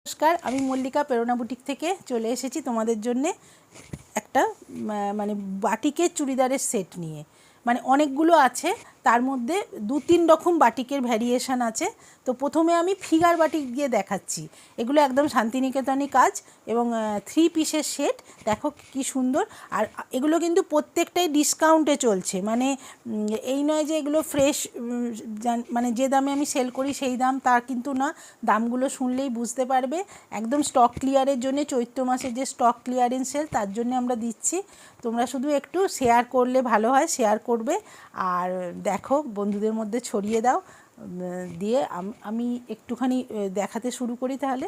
नमस्कार আমি মল্লিকা প্রেরণা বুটিক থেকে চলে এসেছি তোমাদের জন্য একটা মানে বাটিকের চুড়িদারের সেট নিয়ে। মানে অনেকগুলো আছে, তার মধ্যে দু তিন রকম বাটিকের ভ্যারিয়েশন আছে। তো প্রথমে আমি ফিগার বাটিক দিয়ে দেখাচ্ছি। এগুলো একদম শান্তিনিকেতনী কাজ এবং 3 পিসের সেট। দেখো কি সুন্দর। আর এগুলো কিন্তু প্রত্যেকটাই ডিসকাউন্টে চলছে, মানে এই নয় যে এগুলো ফ্রেশ, মানে যে দামে আমি সেল করি সেই দাম তা কিন্তু না। দামগুলো শুনলেই বুঝতে পারবে। একদম স্টক ক্লিয়ারের জন্য, চৈত্র মাসের যে স্টক ক্লিয়ারেন্স সেল তার জন্য আমরা দিচ্ছি। তোমরা শুধু একটু শেয়ার করলে ভালো হয়, শেয়ার করবে আর দেখো বন্ধুদের মধ্যে ছড়িয়ে দাও। দিয়ে আমি একটুখানি দেখাতে শুরু করি তাহলে।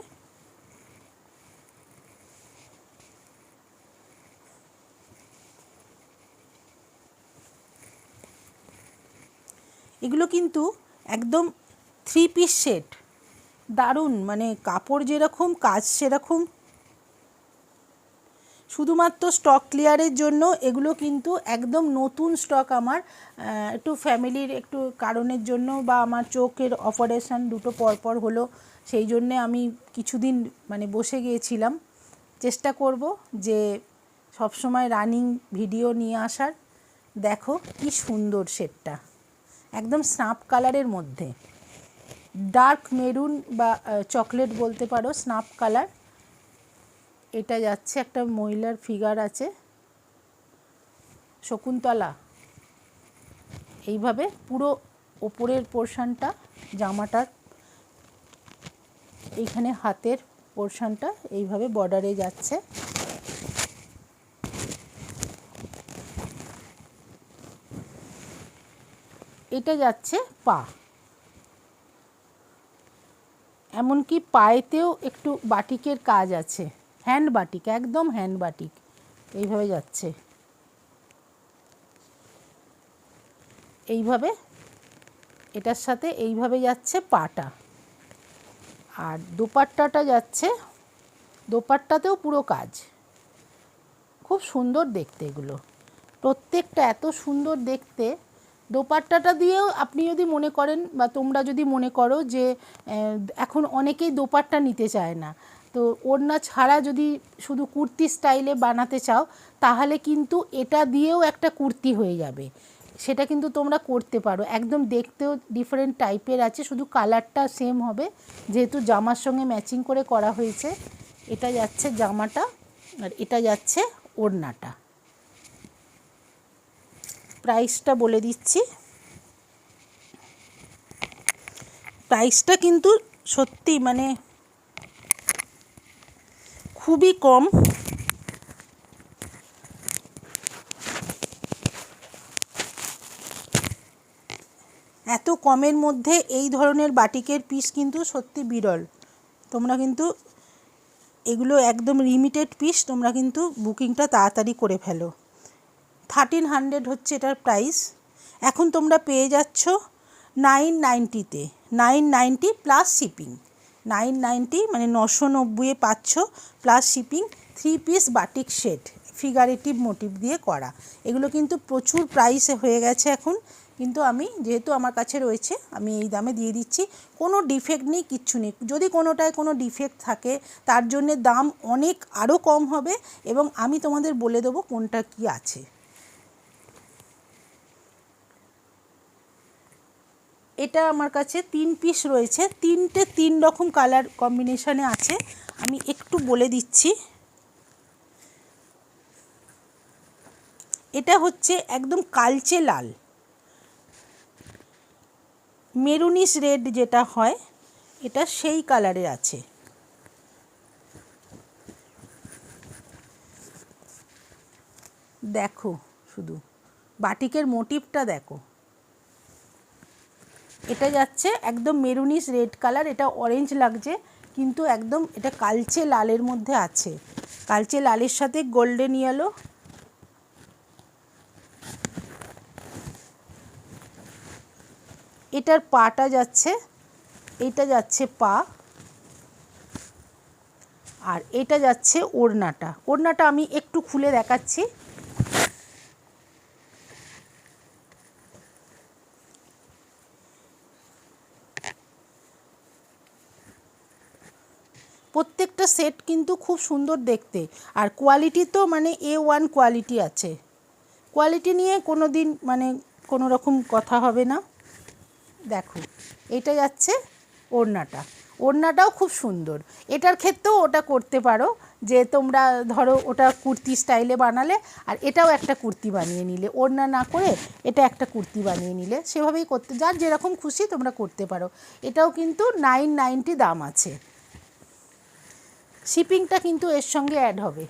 এগুলো কিন্তু একদম 3 পিস সেট, দারুণ। মানে কাপড় যেরকম কাজ সেরকম। শুধুমাত্র স্টক ক্লিয়ারের জন্য এগুলো কিন্তু একদম নতুন স্টক। আমার একটু ফ্যামিলির একটু কারণের জন্য বা আমার চোখের অপারেশন দুটো পরপর হলো, সেই জন্যে আমি কিছুদিন মানে বসে গিয়েছিলাম। চেষ্টা করব যে সবসময় রানিং ভিডিও নিয়ে আসার। দেখো কি সুন্দর সেটটা, একদম স্নাপ কালারের মধ্যে, ডার্ক মেরুন বা চকলেট বলতে পারো, স্নাপ কালার। এটা যাচ্ছে একটা মহিলার ফিগার আছে, শকুন্তলা। এইভাবে পুরো ওপরের পোর্শনটা জামাটার, এইখানে হাতের পোর্শনটা এইভাবে বর্ডারে যাচ্ছে। এটা যাচ্ছে পা, এমনকি পায়েতেও একটু বাটিকের কাজ আছে, হ্যান্ড বাটিক, একদম হ্যান্ড বাটিক। এইভাবে যাচ্ছে, এইভাবে এটার সাথে এইভাবে যাচ্ছে পাটা। আর দোপাট্টাটা যাচ্ছে, দোপাট্টাতেও পুরো কাজ। খুব সুন্দর দেখতে এগুলো, প্রত্যেকটা এত সুন্দর দেখতে। দোপাট্টাটা দিয়েও আপনি যদি মনে করেন বা তোমরা যদি মনে করো যে এখন অনেকেই দোপাট্টা নিতে চায় না, তো ওড়না ছাড়া যদি শুধু কুর্তি স্টাইলে বানাতে চাও তাহলে কিন্তু এটা দিয়েও একটা কুর্তি হয়ে যাবে। সেটা কিন্তু তোমরা করতে পারো। একদম দেখতেও ডিফারেন্ট টাইপের আছে, শুধু কালারটা সেম হবে যেহেতু জামার সঙ্গে ম্যাচিং করে করা হয়েছে। এটা যাচ্ছে জামাটা আর এটা যাচ্ছে ওড়নাটা। প্রাইসটা বলে দিচ্ছি। প্রাইসটা কিন্তু সত্যি মানে খুবই কম। এত কমের মধ্যে এই ধরনের বাটিকের পিস কিন্তু সত্যি বিরল। তোমরা কিন্তু এগুলো একদম লিমিটেড পিস, তোমরা কিন্তু বুকিংটা তাড়াতাড়ি করে ফেলো। 1300 হচ্ছে এটার প্রাইস। এখন তোমরা পেয়ে যাচ্ছ 990-তে, 990 প্লাস শিপিং। 990 মানে 990-এ পাচ্ছ plus shipping. 3 piece batik set, figurative motif দিয়ে করা। এগুলো কিন্তু প্রচুর প্রাইসে হয়ে গেছে এখন, কিন্তু আমি যেহেতু আমার কাছে রয়েছে আমি এই দামে দিয়ে দিচ্ছি। কোনো ডিফেক্ট নেই, কিচ্ছু নেই। যদি কোনোটায় কোনো ডিফেক্ট থাকে তার জন্যে দাম অনেক আরও কম হবে এবং আমি তোমাদের বলে দেবো কোনটা কি আছে। এটা আমার কাছে 3 পিস রয়েছে, 3টে 3 রকম কালার কম্বিনেশানে আছে। আমি একটু বলে দিচ্ছি। এটা হচ্ছে একদম কালচে লাল, মেরুনিশ রেড যেটা হয়, এটা সেই কালারের আছে। দেখো শুধু বাটিকের মোটিভটা দেখো। এটা যাচ্ছে একদম মেরুনিশ রেড কালার, এটা অরেঞ্জ লাগছে কিন্তু একদম এটা কালচে লালের মধ্যে আছে। কালচে লালের সাথে গোল্ডেন ইয়েলো। এটার পাটা যাচ্ছে, এটা যাচ্ছে পা, আর এটা যাচ্ছে ওড়নাটা। ওড়নাটা আমি একটু খুলে দেখাচ্ছি। প্রত্যেকটা সেট কিন্তু খুব সুন্দর দেখতে, আর কোয়ালিটি তো মানে A1 কোয়ালিটি আছে। কোয়ালিটি নিয়ে কোনো দিন মানে কোনো রকম কথা হবে না। দেখো এটা যাচ্ছে ওড়নাটা, ওড়নাটাও খুব সুন্দর। এটার ক্ষেত্রেও ওটা করতে পারো যে তোমরা ধরো ওটা কুর্তি স্টাইলে বানালে আর এটাও একটা কুর্তি বানিয়ে নিলে, ওড়না না করে এটা একটা কুর্তি বানিয়ে নিলে, সেভাবেই করতে, যার যেরকম খুশি তোমরা করতে পারো। এটাও কিন্তু 990 দাম আছে। শিপিংটা কিন্তু এর সঙ্গে অ্যাড হবে।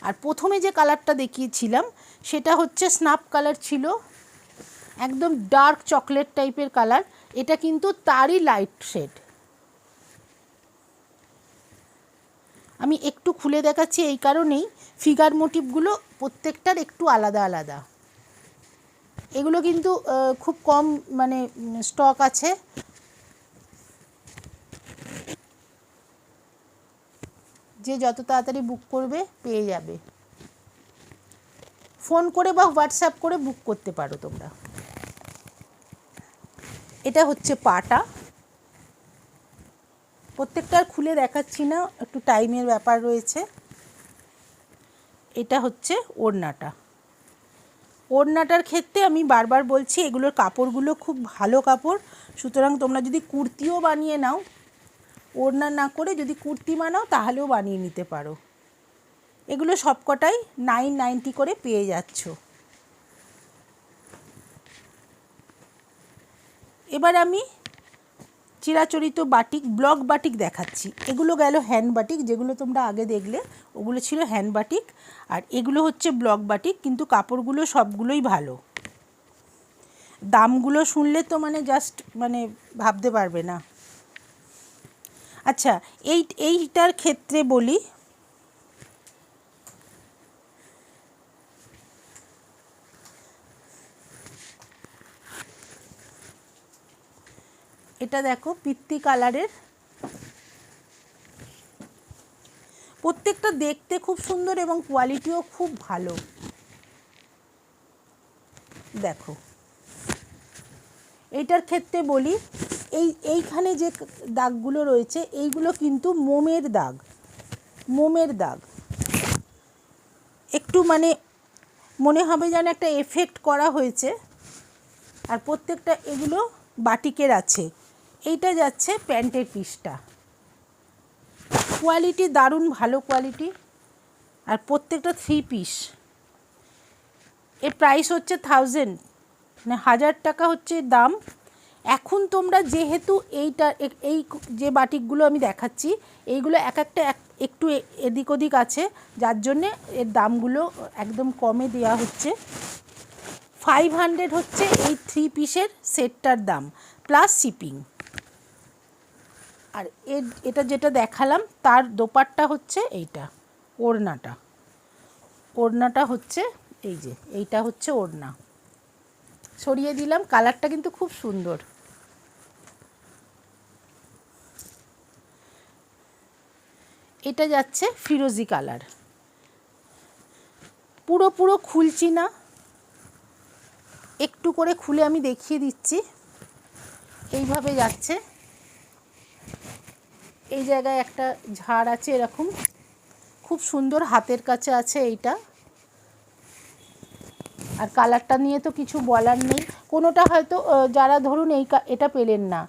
আর প্রথমে যে কালারটা দেখিয়েছিলাম সেটা হচ্ছে স্নাপ কালার ছিল, একদম ডার্ক চকলেট টাইপের কালার। এটা কিন্তু তারই লাইট শেড। আমি একটু খুলে দেখাচ্ছি এই কারণেই, ফিগার মোটিভগুলো প্রত্যেকটার একটু আলাদা আলাদা। এগুলো কিন্তু খুব কম মানে স্টক আছে। যে যত তাড়াতাড়ি বুক করবে পেয়ে যাবে। ফোন করে বা হোয়াটসঅ্যাপ করে বুক করতে পারো তোমরা। এটা হচ্ছে পাটা। প্রত্যেকটার খুলে দেখাচ্ছি না, একটু টাইমের ব্যাপার রয়েছে। এটা হচ্ছে ওড়নাটা। ওড়নাটার ক্ষেত্রে আমি বারবার বলছি এগুলোর কাপড়গুলো খুব ভালো কাপড়, সুতরাং তোমরা যদি কুর্তিও বানিয়ে নাও, ওড়না না করে যদি কুর্তি বানাও তাহলেও বানিয়ে নিতে পারো। এগুলো সবকটাই 990 করে পেয়ে যাচ্ছ। এবার আমি চিরাচরিত বাটিক, ব্লক বাটিক দেখাচ্ছি। এগুলো গেল হ্যান্ড বাটিক, যেগুলো তোমরা আগে দেখলে ওগুলো ছিল হ্যান্ড বাটিক, আর এগুলো হচ্ছে ব্লক বাটিক। কিন্তু কাপড়গুলো সবগুলোই ভালো। দামগুলো শুনলে তো মানে জাস্ট মানে ভাবতে পারবে না। আচ্ছা, এইটার ক্ষেত্রে বলি, এটা দেখো পিত্তি কালারের, প্রত্যেকটা দেখতে খুব সুন্দর এবং কোয়ালিটিও খুব ভালো। দেখো এইটার ক্ষেত্রে বলি, এইখানে যে দাগগুলো রয়েছে এইগুলো কিন্তু মোমের দাগ, মোমের দাগ। একটু মানে মনে হবে যেন একটা এফেক্ট করা হয়েছে। আর প্রত্যেকটা এগুলো বাটিকের আছে। এইটা যাচ্ছে প্যান্টের পিসটা, কোয়ালিটি দারুণ ভালো কোয়ালিটি। আর প্রত্যেকটা 3 পিস। এর প্রাইস হচ্ছে 1000, মানে 1000 টাকা হচ্ছে দাম। এখন তোমরা যেহেতু এই যে বাটিকগুলো আমি দেখাচ্ছি এইগুলো এক একটা একটু এদিক ওদিক আছে, যার জন্যে এর দামগুলো একদম কমে দেওয়া হচ্ছে। 500 হচ্ছে এই 3 পিসের সেটটার দাম, প্লাস শিপিং। আর এটা যেটা দেখালাম তার দোপাট্টা হচ্ছে এইটা, ওড়নাটা। ওড়নাটা হচ্ছে এই যে, এইটা হচ্ছে ওড়না। সরিয়ে দিলাম, কালারটা কিন্তু খুব সুন্দর। এটা যাচ্ছে ফিরোজি কালার। পুরো খুলছি না, একটু করে খুলে আমি দেখিয়ে দিচ্ছি। এইভাবে যাচ্ছে, এই জায়গায় একটা ঝাড় আছে এরকম, খুব সুন্দর হাতের কাছে আছে এইটা। আর কালারটা নিয়ে তো কিছু বলার নেই। কোনোটা হয়তো যারা ধরুন এটা পেলেন না,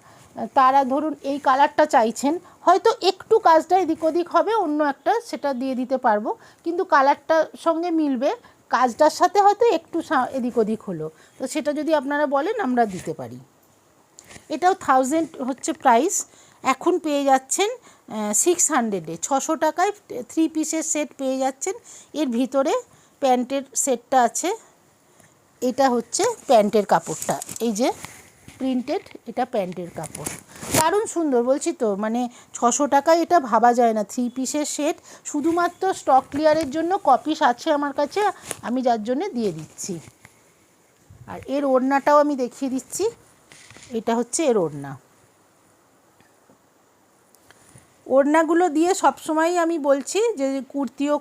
তারা ধরুন এই কালারটা চাইছেন, হয়তো একটু কাজটা এদিক ওদিক হবে, অন্য একটা সেটা দিয়ে দিতে পারবো, কিন্তু কালারটার সঙ্গে মিলবে, কাজটার সাথে হয়তো একটু এদিক ওদিক হলো, তো সেটা যদি আপনারা বলেন আমরা দিতে পারি। এটাও 1000 হচ্ছে প্রাইস। এখন পেয়ে যাচ্ছেন 600-এ, 600 টাকায় 3 পিসের সেট পেয়ে যাচ্ছেন। এর ভিতরে প্যান্টের সেটটা আছে। এটা হচ্ছে প্যান্টের কাপড়টা, এই যে প্রিন্টেড, এটা প্যান্টের কাপড়, দারুণ সুন্দর বলছি তো। মানে 600 টাকায় এটা ভাবা যায় না। 3 পিসের সেট, শুধুমাত্র স্টক ক্লিয়ারের জন্য কপিস আছে আমার কাছে, আমি যার জন্য দিয়ে দিচ্ছি। আর এর ওড়নাটাও আমি দেখিয়ে দিচ্ছি। এটা হচ্ছে এর ওড়না। ওড়নাগুলো দিয়ে সবসময়ই আমি বলছি যে কুর্তিও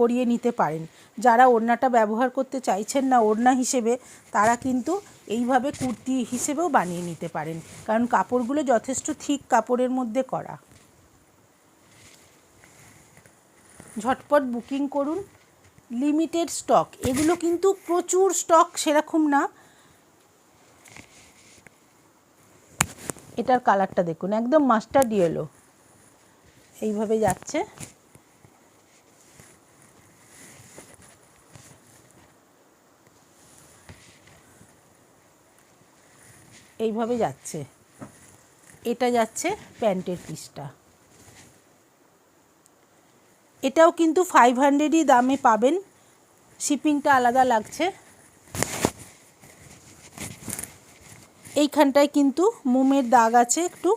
করিয়ে নিতে পারেন। যারা ওড়নাটা ব্যবহার করতে চাইছেন না ওড়না হিসেবে, তারা কিন্তু এইভাবে কুর্তি হিসেবেও বানিয়ে নিতে পারেন, কারণ কাপড়গুলো যথেষ্ট থিক কাপড়ের মধ্যে করা। ঝটপট বুকিং করুন, লিমিটেড স্টক। এগুলো কিন্তু প্রচুর স্টক সেরকম না। এটার কালারটা দেখুন, একদম মাস্টার্ড ইয়েলো, এইভাবে যাচ্ছে। এইভাবে যাচ্ছে। এটা যাচ্ছে প্যান্টের পিসটা। এটাও কিন্তু 500ই দামে পাবেন, শিপিংটা আলাদা লাগছে। এইখানটায় কিন্তু মোমের দাগ আছে একটু,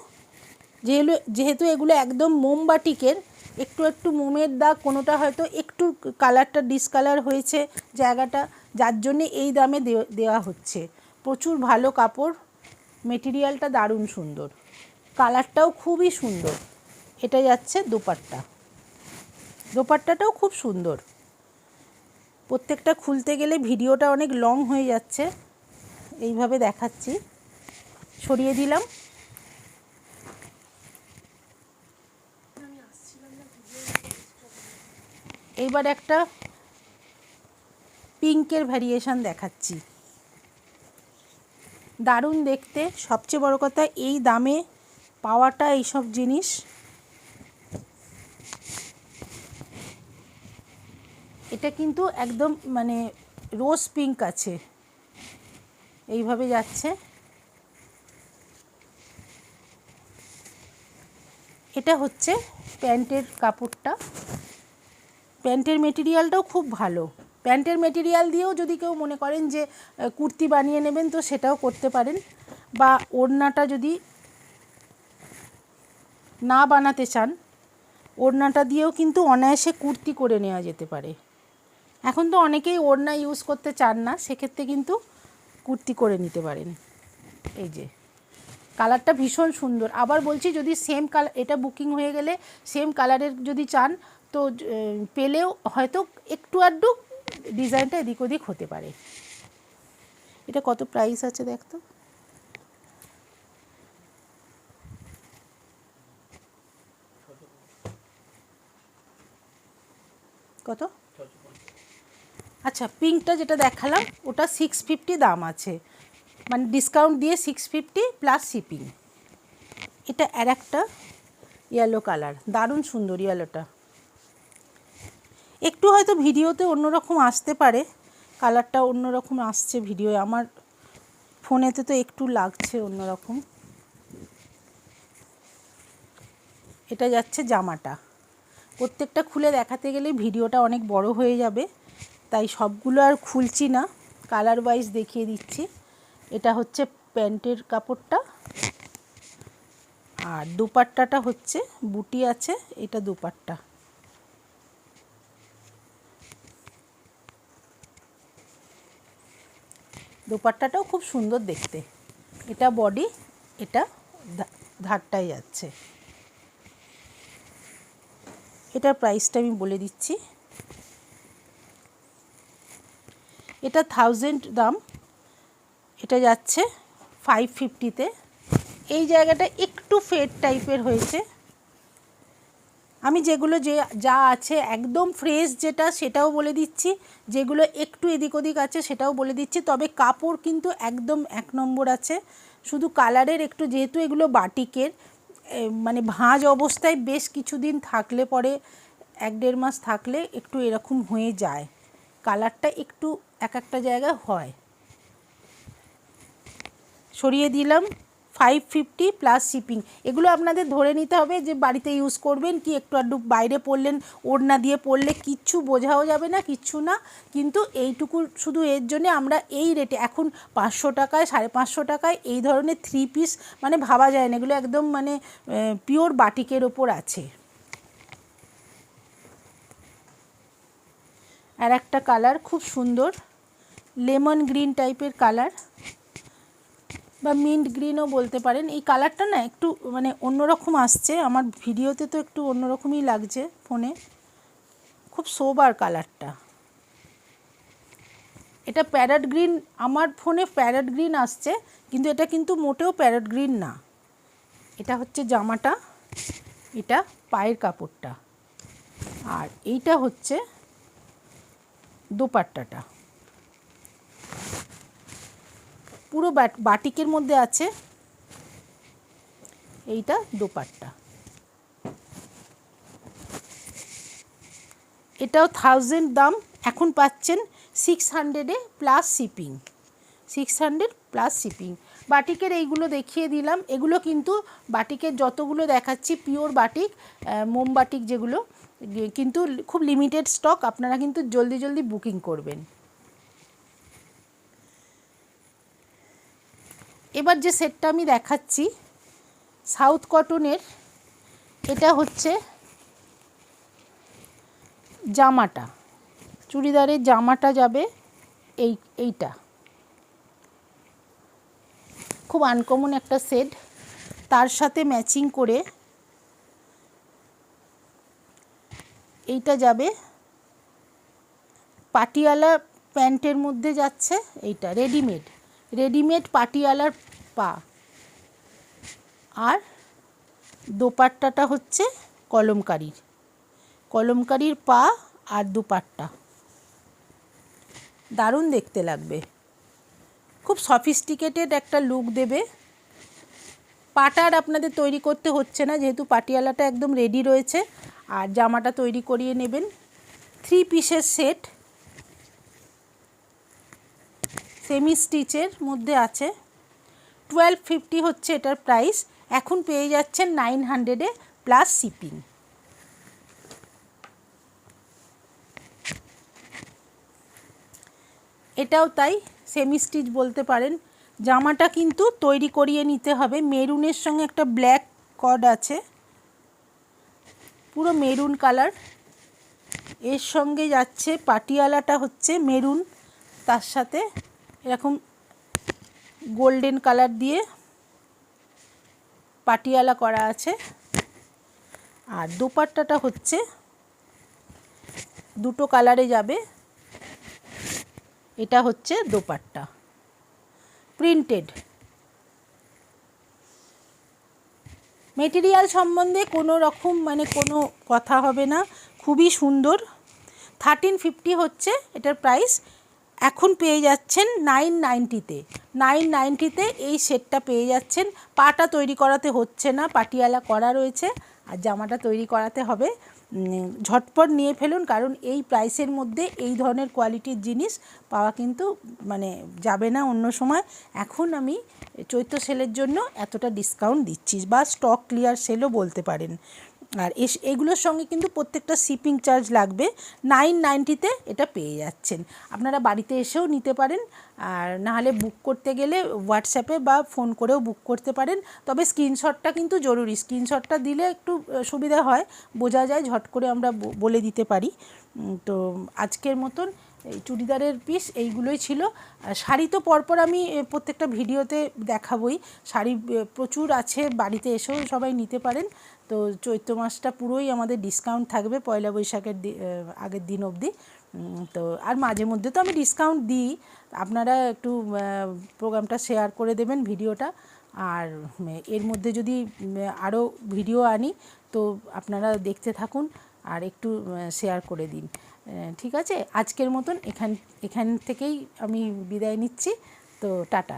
যেহেতু এগুলো একদম মোম বাটিকের, একটু একটু মোমের দাগ, কোনোটা হয়তো একটু কালারটা ডিসকালার হয়েছে জায়গাটা, যার জন্যে এই দামে দেওয়া হচ্ছে। প্রচুর ভালো কাপড়, মেটেরিয়ালটা দারুণ সুন্দর, কালারটাও খুবই সুন্দর। এটা যাচ্ছে দোপাট্টা, দোপাট্টাটাও খুব সুন্দর। প্রত্যেকটা খুলতে গেলে ভিডিওটা অনেক লং হয়ে যাচ্ছে, এইভাবে দেখাচ্ছি। সরিয়ে দিলাম। এইবার একটা পিঙ্কের ভ্যারিয়েশন দেখাচ্ছি, দারুণ দেখতে। সবচেয়ে বড় কথা এই দামে পাওয়াটা, এইসব জিনিস। এটা কিন্তু একদম মানে রোজ পিঙ্ক আছে, এইভাবে যাচ্ছে। এটা হচ্ছে প্যান্টের কাপড়টা, প্যান্টের মেটেরিয়ালটাও খুব ভালো। প্যান্টের মেটেরিয়াল দিয়েও যদি কেউ মনে করেন যে কুর্তি বানিয়ে নেবেন, তো সেটাও করতে পারেন। বা ওড়নাটা যদি না বানাতে চান, ওড়নাটা দিয়েও কিন্তু অনায়াসে কুর্তি করে নেওয়া যেতে পারে। এখন তো অনেকেই ওড়না ইউজ করতে চান না, সেক্ষেত্রে কিন্তু কুর্তি করে নিতে পারেন। এই যে কালারটা ভীষণ সুন্দর। আবার বলছি, যদি সেম কালার, এটা বুকিং হয়ে গেলে সেম কালারের যদি চান, তো পেলেও হয়তো একটু আধটু ডিজাইনটা এদিক ওদিক হতে পারে। এটা কত প্রাইস আছে দেখ তো। কত? আচ্ছা, পিঙ্কটা যেটা দেখালাম ওটা 650 দাম আছে, মানে ডিসকাউন্ট দিয়ে 650 প্লাস শিপিং। এটা আর একটা ইয়েলো কালার, দারুণ সুন্দর ইয়েলোটা। একটু হয়তো ভিডিওতে অন্যরকম আসতে পারে, কালারটা অন্যরকম আসছে ভিডিওয়ে, আমার ফোনেতে তো একটু লাগছে অন্যরকম। এটা যাচ্ছে জামাটা। প্রত্যেকটা খুলে দেখাতে গেলে ভিডিওটা অনেক বড় হয়ে যাবে, তাই সবগুলো আর খুলছি না, কালার ওয়াইজ দেখিয়ে দিচ্ছি। এটা হচ্ছে প্যান্টের কাপড়টা, আর দুপাট্টাটা হচ্ছে বুটি আছে, এটা দুপাট্টা। দুপাট্টাটাও খুব সুন্দর দেখতে। এটা বডি, এটা ধারটাই যাচ্ছে। এটার প্রাইসটা আমি বলে দিচ্ছি, এটা 1000 দাম, এটা যাচ্ছে 550-তে। এই জায়গাটা একটু ফেড টাইপের হয়েছে। আমি যেগুলো যা আছে একদম ফ্রেশ যেটা, সেটাও বলে দিচ্ছি, যেগুলো একটু এদিক ওদিক আছে সেটাও বলে দিচ্ছি। তবে কাপড় কিন্তু একদম 1 নম্বর আছে। শুধু কালারের একটু, যেহেতু এগুলো বাটিকের, মানে ভাঁজ অবস্থায় বেশ কিছুদিন থাকলে পরে, 1-1.5 মাস থাকলে একটু এরকম হয়ে যায়, কালারটা একটু এক একটা জায়গায় হয়। সরিয়ে দিলাম। 550 প্লাস শিপিং। এগুলো আপনাদের ধরে নিতে হবে যে বাড়িতে ইউজ করবেন কি একটু আধটু বাইরে পরলেন, ওড়না দিয়ে পরলে কিচ্ছু বোঝাও যাবে না, কিচ্ছু না। কিন্তু এইটুকু শুধু এর জন্যে আমরা এই রেটে, এখন 500 টাকায়, 550 টাকায় এই ধরনের 3 পিস মানে ভাবা যায় না, এগুলো একদম মানে পিওর বাটিকের ওপর আছে। আর একটা কালার খুব সুন্দর, লেমন গ্রিন টাইপের কালার বা মিন্ট গ্রিনও বলতে পারেন। এই কালারটা না একটু মানে অন্যরকম আসছে, আমার ভিডিওতে তো একটু অন্যরকমই লাগছে ফোনে, খুব সোবার কালারটা। এটা প্যারট গ্রিন, আমার ফোনে প্যারট গ্রিন আসছে, কিন্তু এটা কিন্তু মোটেও প্যারট গ্রিন না। এটা হচ্ছে জামাটা, এটা পায়ের কাপড়টা। আর এইটা হচ্ছে দোপাট্টাটা, পুরো বাটিকের মধ্যে আছে, এইটা দোপাট্টা। এটাও 1000 দাম, এখন পাচ্ছেন 600-এ প্লাস শিপিং, 600 প্লাস শিপিং। বাটিকের এইগুলো দেখিয়ে দিলাম, এগুলো কিন্তু বাটিকের যতগুলো দেখাচ্ছি পিওর বাটিক, মোম বাটিক যেগুলো, কিন্তু খুব লিমিটেড স্টক, আপনারা কিন্তু জলদি জলদি বুকিং করবেন। এবার যে সেটটা আমি দেখাচ্ছি সাউথ কটনের, এটা হচ্ছে জামাটা, চুড়িদারের জামাটা যাবে এইটা, খুব আনকমন একটা সেট। তার সাথে ম্যাচিং করে এইটা যাবে পাটিয়ালা প্যান্টের মধ্যে যাচ্ছে, এইটা রেডিমেড পাটিয়ালার পা, আর দোপাট্টাটা হচ্ছে কলমকারির পা আর দোপাট্টা, দারুণ দেখতে লাগবে, খুব সফিস্টিকেটেড একটা লুক দেবে। পাটার আপনাদের তৈরি করতে হচ্ছে না, যেহেতু পাটিয়ালাটা একদম রেডি রয়েছে, আর জামাটা তৈরি করিয়ে নেবেন। 3 পিসের সেট, সেমি স্টিচের মধ্যে আছে, 1250 হচ্ছে এটার প্রাইস, এখন পেয়ে যাচ্ছেন 900-এ প্লাস শিপিং। এটাও তাই, সেমি স্টিচ বলতে পারেন। জামাটা কিন্তু তৈরি করিয়ে নিতে হবে, মেরুনের সঙ্গে একটা ব্ল্যাক কর্ড আছে, পুরো মেরুন কালার, এর সঙ্গে যাচ্ছে পাটিয়ালাটা হচ্ছে মেরুন, তার সাথে এরকম গোল্ডেন কালার দিয়ে পাটিয়ালা করা আছে, আর দোপাট্টাটা হচ্ছে দুটো কালারে যাবে, এটা হচ্ছে দোপাট্টা প্রিন্টেড। মেটেরিয়াল সম্বন্ধে কোনো রকম কোনো কথা হবে না, খুবই সুন্দর। 1350 হচ্ছে এটার প্রাইস, এখন পেয়ে যাচ্ছেন 990-তে, 990-তে এই সেটটা পেয়ে যাচ্ছেন। পাটা তৈরি করাতে হচ্ছে না, পাটিয়ালা করা রয়েছে, আর জামাটা তৈরি করাতে হবে। ঝটপট নিয়ে ফেলুন, কারণ এই প্রাইসের মধ্যে এই ধরনের কোয়ালিটির জিনিস পাওয়া কিন্তু যাবে না অন্য সময়। এখন আমি চৈত্র সেলের জন্য এতটা ডিসকাউন্ট দিচ্ছি, বা স্টক ক্লিয়ার সেলও বলতে পারেন। আর এগুলোর সঙ্গে কিন্তু প্রত্যেকটা শিপিং চার্জ লাগবে। 990-তে এটা পেয়ে যাচ্ছেন, আপনারা বাড়িতে এসেও নিতে পারেন, আর নাহলে বুক করতে গেলে হোয়াটসঅ্যাপে বা ফোন করেও বুক করতে পারেন। তবে স্ক্রিনশটটা কিন্তু জরুরি, স্ক্রিনশটটা দিলে একটু সুবিধা হয়, বোঝা যায়, ঝট করে আমরা বলে দিতে পারি। তো আজকের মতন এই চুড়িদারের পিস এইগুলোই ছিল। শাড়ি তো পরপর আমি প্রত্যেকটা ভিডিওতে দেখাবই, শাড়ি প্রচুর আছে, বাড়িতে এসেও সবাই নিতে পারেন। তো চৈত্র মাসটা পুরোই আমাদের ডিসকাউন্ট থাকবে, পয়লা বৈশাখের আগের দিন অবধি। তো আর মাঝে মধ্যে তো আমি ডিসকাউন্ট দিই, আপনারা একটু প্রোগ্রামটা শেয়ার করে দেবেন ভিডিওটা, আর এর মধ্যে যদি আরও ভিডিও আনি তো আপনারা দেখতে থাকুন আর একটু শেয়ার করে দিন, ঠিক আছে? আজকের মতন এখান থেকেই আমি বিদায় নিচ্ছি, তো টাটা।